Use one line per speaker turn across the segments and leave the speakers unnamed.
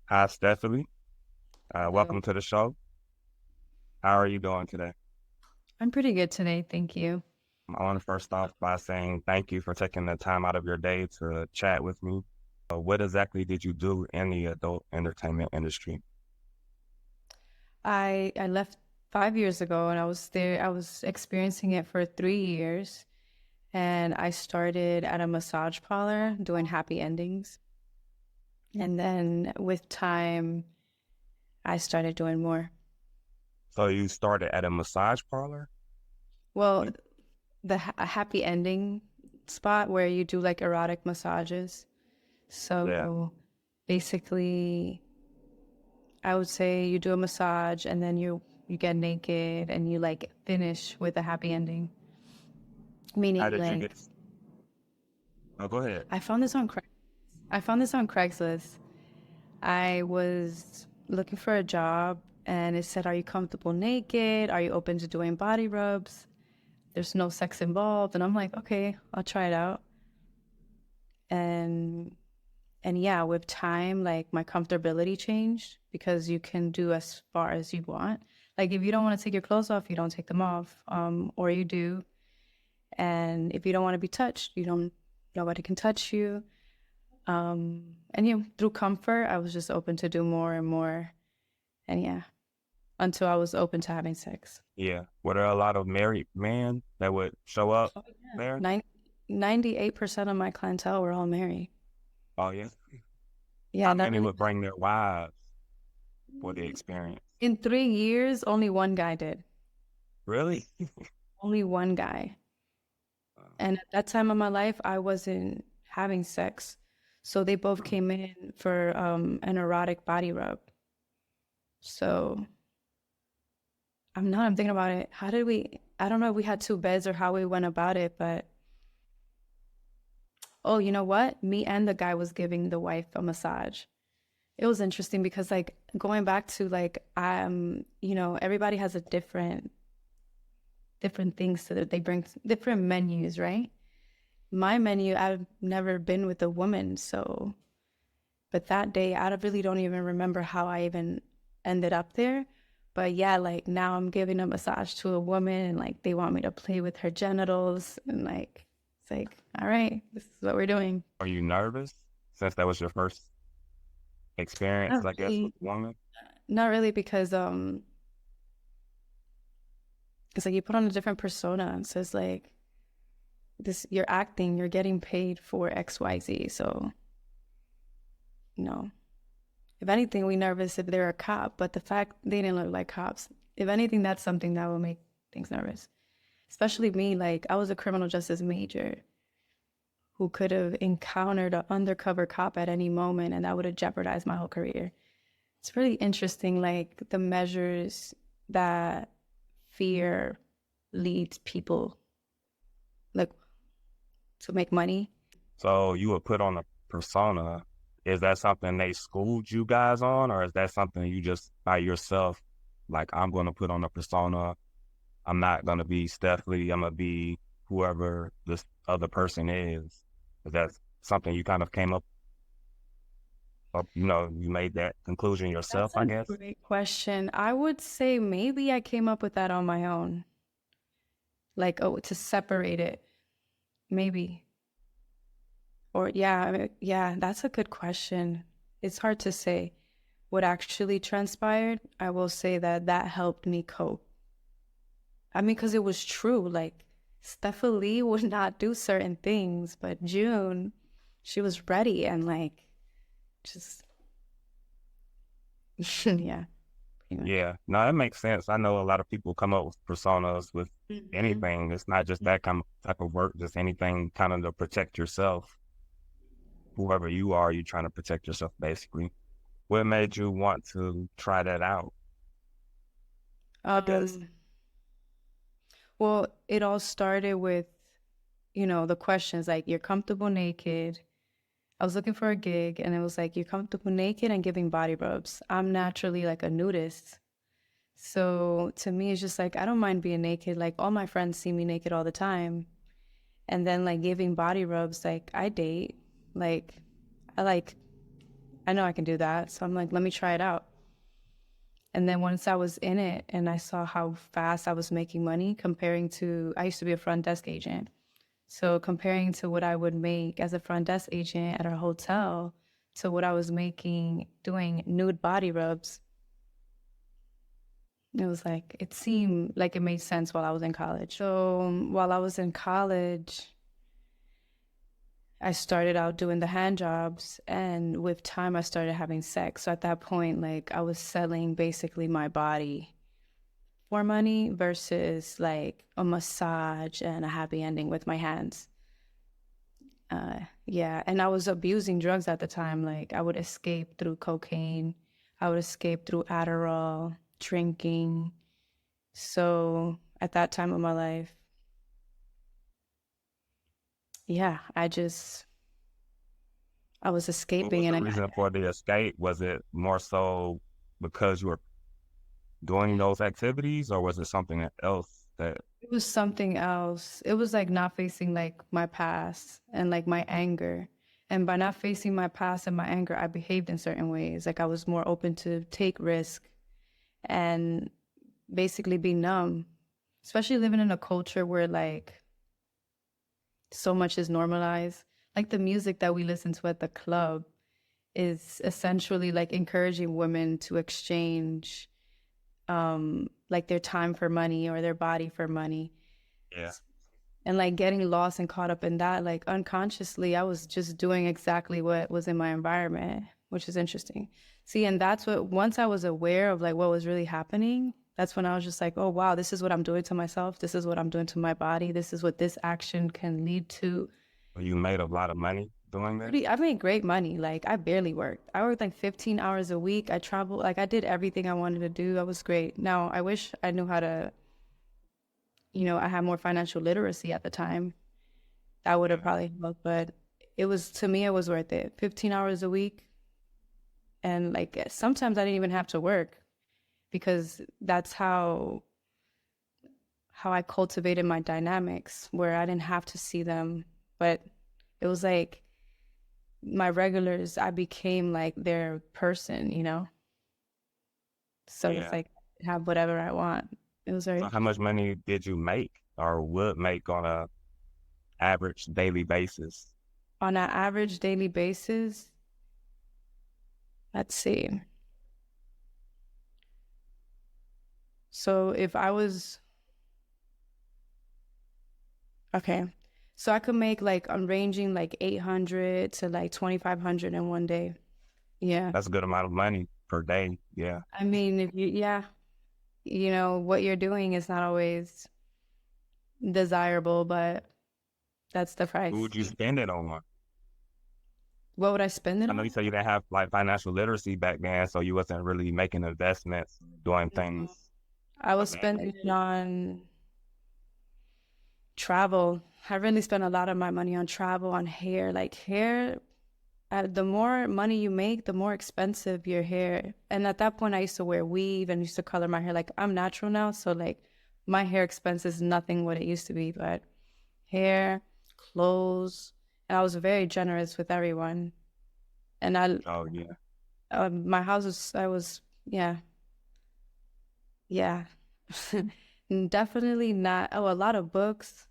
Hi, Stephalie.
Hello.
Welcome to the show. How are you doing today?
I'm pretty good today, thank you.
I want to first off by saying thank you for taking the time out of your day to chat with me. What exactly did you do in the adult entertainment industry?
I left 5 years ago and I was there. I was experiencing it for 3 years, and I started at a massage parlor doing happy endings. And then with time, I started doing more.
So you started at a massage parlor?
Well, a happy ending spot where you do like erotic massages.
Yeah.
So basically, I would say you do a massage and then you get naked and you like finish with a happy ending.
How
Meaning
did you
like
get? Oh, go ahead.
I found this on I found this on Craigslist. I was looking for a job and it said, "Are you comfortable naked? Are you open to doing body rubs? There's no sex involved." And I'm like, "Okay, I'll try it out." And yeah, with time, like my comfortability changed because you can do as far as you want. Like if you don't want to take your clothes off, you don't take them off. Or you do. And if you don't want to be touched, you don't nobody can touch you. And through comfort, I was just open to do more and more. And yeah, until I was open to having sex.
Yeah. Were there a lot of married men that would show up
Oh, yeah.
there?
98% of my clientele were all married.
Oh, yeah.
Yeah,
How
that
many
really,
would bring their wives for the experience?
in 3 years, only one guy did.
Really?
Only one guy. And at that time of my life, I wasn't having sex. So they both came in for an erotic body rub. So I'm thinking about it. How did we, I don't know if we had two beds or how we went about it, but oh, you know what? Me and the guy was giving the wife a massage. It was interesting because like going back to like everybody has a different things that they bring different menus, right? My menu, I've never been with a woman, so but that day I really don't even remember how I even ended up there. But yeah, like now I'm giving a massage to a woman and like they want me to play with her genitals and like it's like, all right, this is what we're doing.
Are you nervous since that was your first experience,
Not
I guess, with
really,
a woman?
not really because it's like you put on a different persona. So it's like this you're acting, you're getting paid for XYZ. So, you know, if anything, we nervous if they're a cop, but the fact they didn't look like cops, if anything, that's something that will make things nervous. Especially me, like I was a criminal justice major who could have encountered an undercover cop at any moment and that would have jeopardized my whole career. It's really interesting, like the measures that fear leads people like to make money.
So you would put on a persona. Is that something they schooled you guys on, or is that something you just by yourself, like, I'm going to put on a persona. I'm not going to be Stephalie. I'm going to be whoever this other person is. Is that something you kind of came up, you made that conclusion yourself,
That's
I
a
guess?
great question. I would say maybe I came up with that on my own. Like, oh, to separate it, maybe. Or yeah, yeah, that's a good question. It's hard to say what actually transpired. I will say that that helped me cope. I mean, because it was true. Like, Stephalie would not do certain things, but June, she was ready and like just yeah, pretty much.
Yeah, no, that makes sense. I know a lot of people come up with personas with
Hmm.
anything. It's not just that kind of type of work, just anything kind of to protect yourself. Whoever you are, you're trying to protect yourself basically. What made you want to try that out? I guess.
Um, well, it all started with, the questions like, you're comfortable naked. I was looking for a gig and it was like, you're comfortable naked and giving body rubs. I'm naturally like a nudist. So to me, it's just like, I don't mind being naked. Like all my friends see me naked all the time. And then like giving body rubs, like I date, like I like I know I can do that. So I'm like, let me try it out. And then once I was in it and I saw how fast I was making money comparing to, I used to be a front desk agent. So comparing to what I would make as a front desk agent at a hotel to what I was making doing nude body rubs, it was like, it seemed like it made sense while I was in college. So while I was in college, I started out doing the hand jobs, and with time, I started having sex. So at that point, like I was selling basically my body for money versus like a massage and a happy ending with my hands. Yeah, and I was abusing drugs at the time. Like I would escape through cocaine, I would escape through Adderall, drinking. So at that time of my life, yeah, I was
What was
escaping,
the
and
reason for the escape? Was it more so because you were doing those activities, or was it something else that?
it was something else. It was like not facing like my past and like my anger. And by not facing my past and my anger, I behaved in certain ways. Like I was more open to take risk and basically be numb, especially living in a culture where like so much is normalized. Like the music that we listen to at the club is essentially like encouraging women to exchange like their time for money or their body for money.
Yeah.
And like getting lost and caught up in that, like unconsciously, I was just doing exactly what was in my environment, which is interesting. See, and that's what, once I was aware of like what was really happening, that's when I was just like, oh, wow, this is what I'm doing to myself. This is what I'm doing to my body. This is what this action can lead to.
You made a lot of money doing that?
I made great money. Like I barely worked. I worked like 15 hours a week. I traveled, like I did everything I wanted to do. That was great. Now, I wish I knew how to, I had more financial literacy at the time. That would have
Yeah.
probably helped, but it was, to me, it was worth it. 15 hours a week. And like sometimes I didn't even have to work because that's how I cultivated my dynamics where I didn't have to see them, but it was like my regulars, I became like their person. So it's
Yeah.
like have whatever I want. It was
So
very
how much money did you make or would make on a average daily basis?
on an average daily basis. Let's see. So if I was okay, so I could make like I'm ranging like 800 to like 2,500 in one day. Yeah.
That's a good amount of money per day. Yeah.
I mean, if you, yeah, what you're doing is not always desirable, but that's the
Who
price.
would you spend it on?
What would I spend it
I know you
on?
said you didn't have like financial literacy back then, so you wasn't really making investments, doing things
I was
of that
spending it
nature.
on travel. I really spent a lot of my money on travel, on hair. Like hair, the more money you make, the more expensive your hair. And at that point, I used to wear weave and used to color my hair. Like I'm natural now, so like my hair expense is nothing what it used to be. But hair, clothes, and I was very generous with everyone. And
Oh yeah.
my house was, yeah, yeah, definitely not. Oh, a lot of books,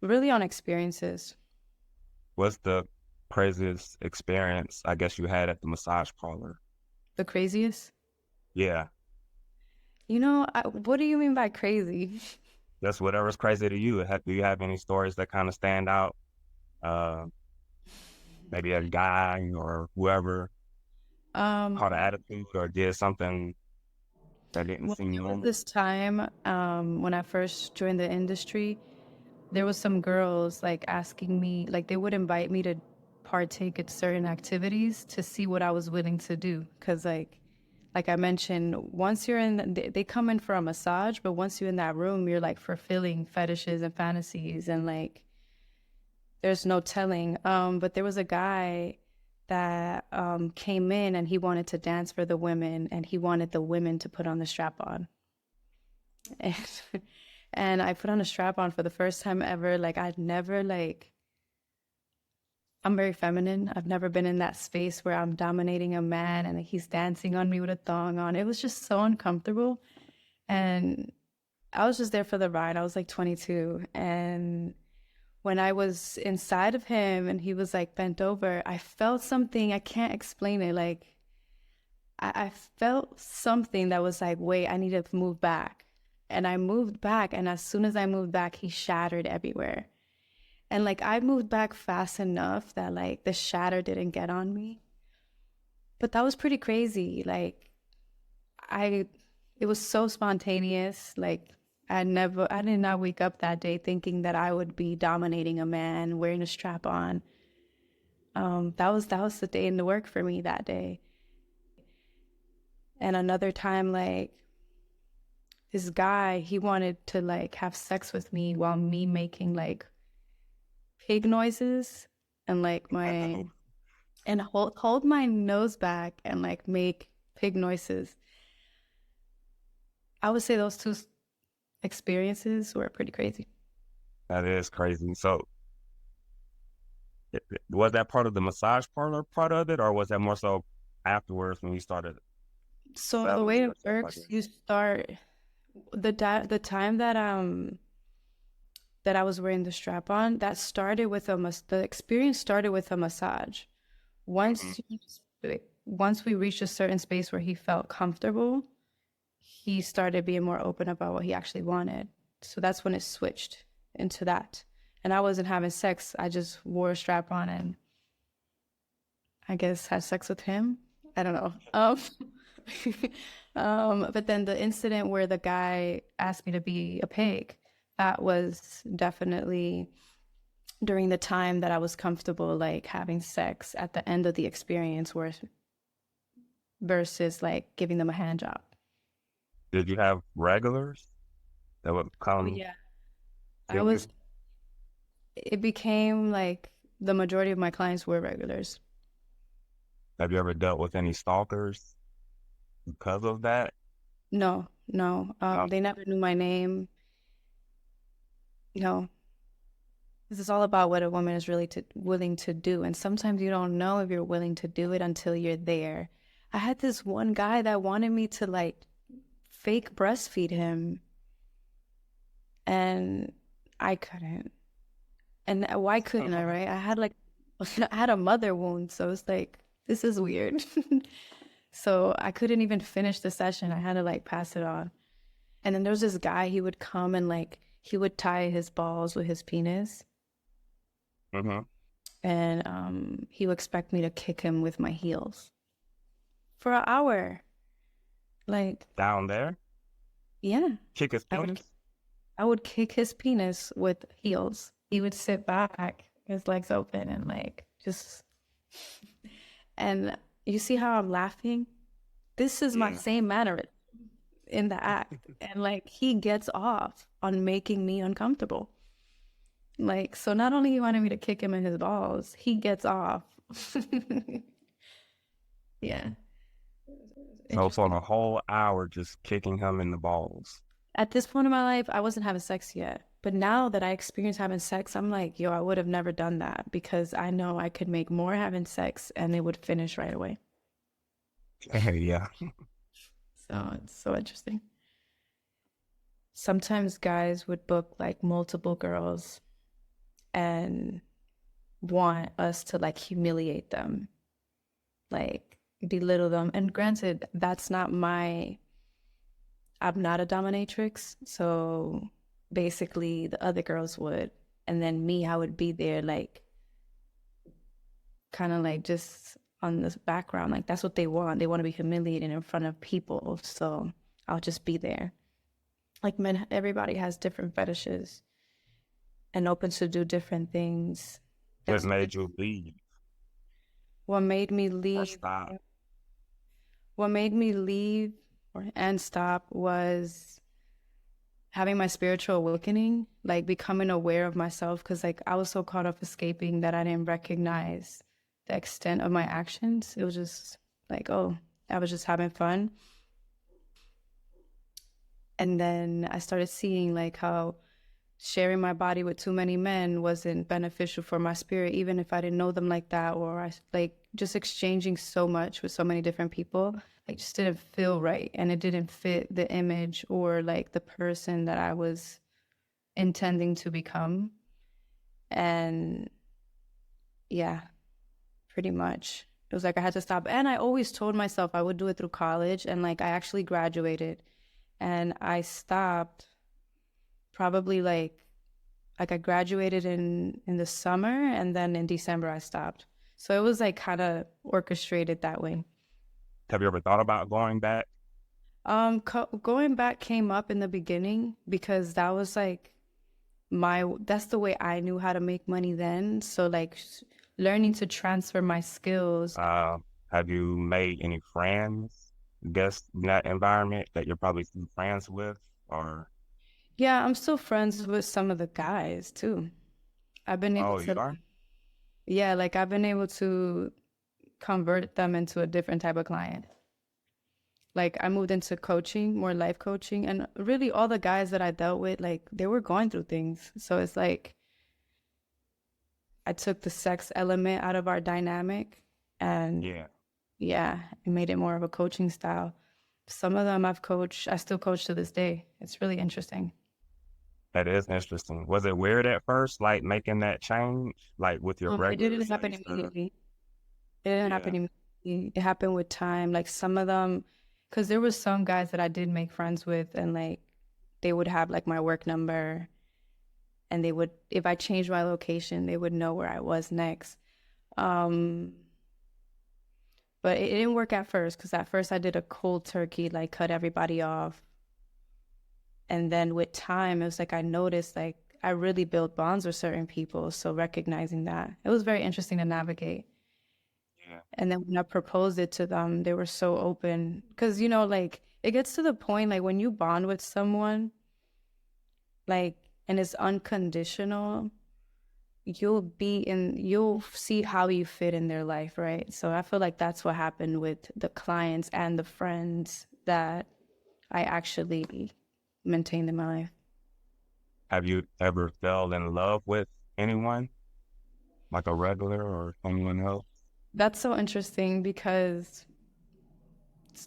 really on experiences.
What's the craziest experience I guess you had at the massage parlor?
The craziest.
Yeah.
What do you mean by crazy?
Just whatever's crazy to you. Do you have any stories that kind of stand out? Uh, maybe a guy or whoever
Um,
caught an attitude or did something that didn't
well,
seem
there was
normal.
this time when I first joined the industry, there was some girls like asking me, like they would invite me to partake in certain activities to see what I was willing to do. Cause like I mentioned, once you're in, they come in for a massage, but once you're in that room, you're like fulfilling fetishes and fantasies, and like there's no telling. But there was a guy that came in and he wanted to dance for the women, and he wanted the women to put on the strap on. And, and I put on a strap on for the first time ever. Like I'd never like I'm very feminine. I've never been in that space where I'm dominating a man and he's dancing on me with a thong on. It was just so uncomfortable. And I was just there for the ride. I was like 22. And when I was inside of him and he was like bent over, I felt something. I can't explain it. Like, I felt something that was like, wait, I need to move back. And I moved back. And as soon as I moved back, he shattered everywhere. And like I moved back fast enough that like the shatter didn't get on me. But that was pretty crazy. Like I it was so spontaneous. Like I did not wake up that day thinking that I would be dominating a man wearing a strap on. That was the day in the work for me that day. And another time, like this guy, he wanted to like have sex with me while me making like pig noises and like my and hold my nose back and like make pig noises. I would say those two experiences were pretty crazy.
That is crazy. So, was that part of the massage parlor part of it, or was that more so afterwards when you started
So the way
selling
it
or stuff like
works,
that?
you start the time that I was wearing the strap on, that started with the experience started with a massage.
Mm-hmm.
Once once we reached a certain space where he felt comfortable, he started being more open about what he actually wanted. So that's when it switched into that. And I wasn't having sex. I just wore a strap on and I guess had sex with him. I don't know. But then the incident where the guy asked me to be a pig, that was definitely during the time that I was comfortable, like having sex at the end of the experience, where versus like giving them a hand job.
Did you have regulars that would
Oh
come
yeah. I
give you?
was, it became like the majority of my clients were regulars.
Have you ever dealt with any stalkers because of that?
No, no.
No.
They never knew my name. No. This is all about what a woman is really willing to do. And sometimes you don't know if you're willing to do it until you're there. I had this one guy that wanted me to like fake breastfeed him, and I couldn't. And why couldn't I, right? I had like, I had a mother wound. So it's like, this is weird. So I couldn't even finish the session. I had to like pass it on. And then there was this guy, he would come and like, he would tie his balls with his penis.
Mm-hmm.
And he would expect me to kick him with my heels for an hour. Like,
Down there,
yeah,
kick his
I would
penis.
I would kick his penis with heels. He would sit back, his legs open, and like just. And you see how I'm laughing? This is my
Yeah.
same manner in the act, and like he gets off on making me uncomfortable. Like, so not only he wanted me to kick him in his balls, he gets off. Yeah.
So for
Interesting.
the whole hour, just kicking him in the balls.
At this point in my life, I wasn't having sex yet. But now that I experienced having sex, I'm like, yo, I would have never done that because I know I could make more having sex and it would finish right away.
Yeah.
So it's so interesting. Sometimes guys would book like multiple girls and want us to like humiliate them, like belittle them. And granted, that's not my, I'm not a dominatrix. So basically, the other girls would. And then me, I would be there like kind of like just on this background. Like that's what they want. They want to be humiliated in front of people. So I'll just be there. Like men, everybody has different fetishes and opens to do different things.
What
That's
made you leave
what made me
or
leave.
stop?
What made me leave and stop was having my spiritual awakening, like becoming aware of myself. Cause like I was so caught up escaping that I didn't recognize the extent of my actions. It was just like, oh, I was just having fun. And then I started seeing like how sharing my body with too many men wasn't beneficial for my spirit, even if I didn't know them like that, or I like just exchanging so much with so many different people. I just didn't feel right, and it didn't fit the image or like the person that I was intending to become. And yeah, pretty much. It was like I had to stop. And I always told myself I would do it through college. And like I actually graduated and I stopped probably like I graduated in the summer and then in December I stopped. So it was like kind of orchestrated that way.
Have you ever thought about going back?
Going back came up in the beginning because that was like that's the way I knew how to make money then. So like learning to transfer my skills.
Have you made any friends, guess, in that environment that you're probably still friends with? Or,
Yeah, I'm still friends with some of the guys too. I've been able
oh, you
to,
are?
yeah, like I've been able to convert them into a different type of client. Like I moved into coaching, more life coaching, and really all the guys that I dealt with, like they were going through things. So it's like I took the sex element out of our dynamic and
Yeah,
yeah, it made it more of a coaching style. Some of them I've coached, I still coach to this day. It's really interesting.
that is interesting. Was it weird at first, like making that change, like with your
It
regular
didn't happen
sex to,
immediately. It didn't happen
yeah,
immediately. It happened with time. Like some of them, because there was some guys that I did make friends with, and like they would have like my work number, and they would, if I changed my location, they would know where I was next. Um, but it didn't work at first because at first I did a cold turkey, like cut everybody off. And then with time, it was like I noticed like I really built bonds with certain people. So recognizing that, it was very interesting to navigate.
yeah,
And then when I proposed it to them, they were so open. Because, you know, like it gets to the point, like when you bond with someone, like, and it's unconditional, you'll see how you fit in their life, right? So I feel like that's what happened with the clients and the friends that I actually maintained in my life.
have you ever fell in love with anyone, like a regular or someone else?
That's so interesting because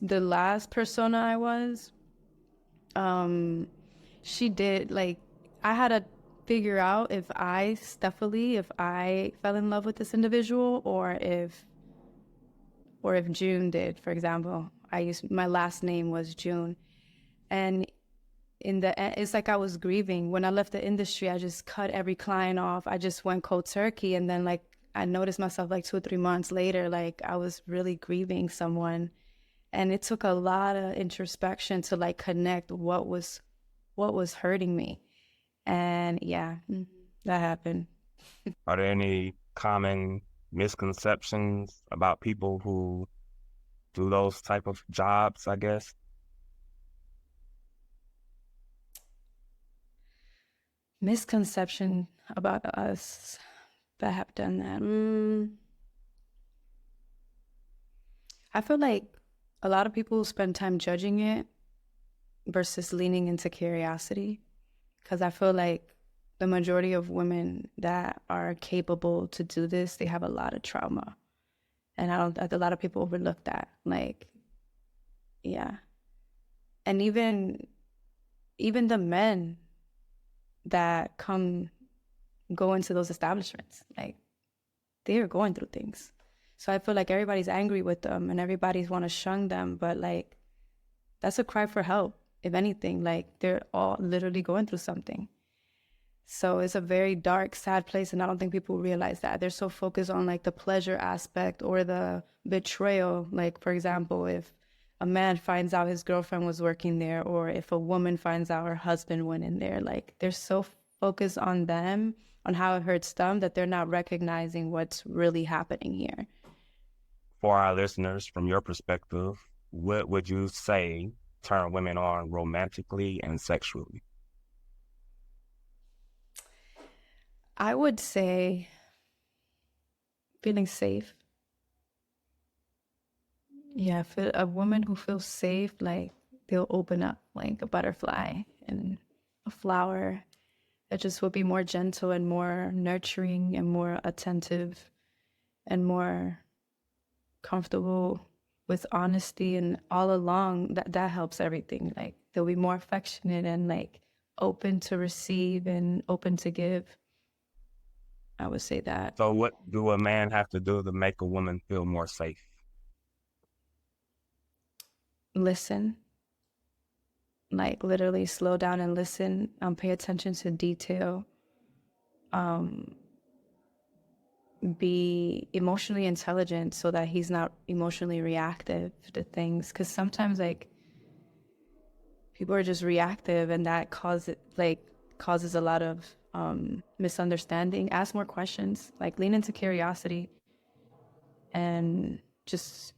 the last persona I was, um, she did like I had to figure out if Stephalie, if I fell in love with this individual or if June did, for example. I used my last name was June. And in the end, it's like I was grieving. When I left the industry, I just cut every client off. I just went cold turkey. And then like I noticed myself like 2 or 3 months later, like I was really grieving someone. And it took a lot of introspection to like connect what was hurting me. And yeah, that happened.
Are there any common misconceptions about people who do those type of jobs, I guess?
Misconception about us that have done that. I feel like a lot of people spend time judging it versus leaning into curiosity. Because I feel like the majority of women that are capable to do this, they have a lot of trauma. And I don't, a lot of people overlook that. Like, yeah. And even the men that go into those establishments, like they are going through things. So I feel like everybody's angry with them and everybody's want to shun them, but like that's a cry for help. If anything, like they're all literally going through something. So it's a very dark, sad place, and I don't think people realize that. They're so focused on like the pleasure aspect or the betrayal. Like, for example, if a man finds out his girlfriend was working there, or if a woman finds out her husband went in there, like they're so focused on them, on how it hurts them, that they're not recognizing what's really happening here.
For our listeners, from your perspective, what would you say turn women on romantically and sexually?
I would say feeling safe. Yeah, feel, a woman who feels safe, like they'll open up like a butterfly and a flower, that just would be more gentle and more nurturing and more attentive and more comfortable with honesty, and all along that helps everything. Like they'll be more affectionate and like open to receive and open to give. I would say that.
So what do a man have to do to make a woman feel more safe?
Listen, like literally slow down and listen, pay attention to detail, be emotionally intelligent so that he's not emotionally reactive to things, because sometimes like people are just reactive and that causes a lot of misunderstanding. Ask more questions, like lean into curiosity and just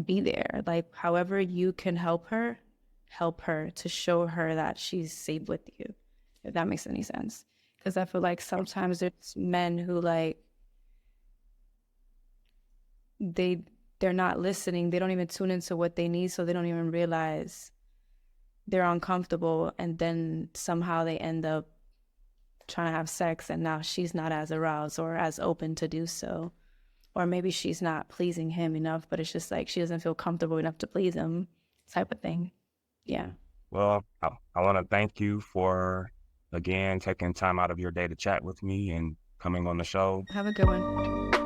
be there. Like however you can help her to show her that she's safe with you, if that makes any sense. Because I feel like sometimes there's men who like they're not listening, they don't even tune into what they need, so they don't even realize they're uncomfortable, and then somehow they end up trying to have sex, and now she's not as aroused or as open to do so. Or maybe she's not pleasing him enough, but it's just like she doesn't feel comfortable enough to please him, type of thing. Yeah.
Well, I want to thank you for, again, taking time out of your day to chat with me and coming on the show.
Have a good one.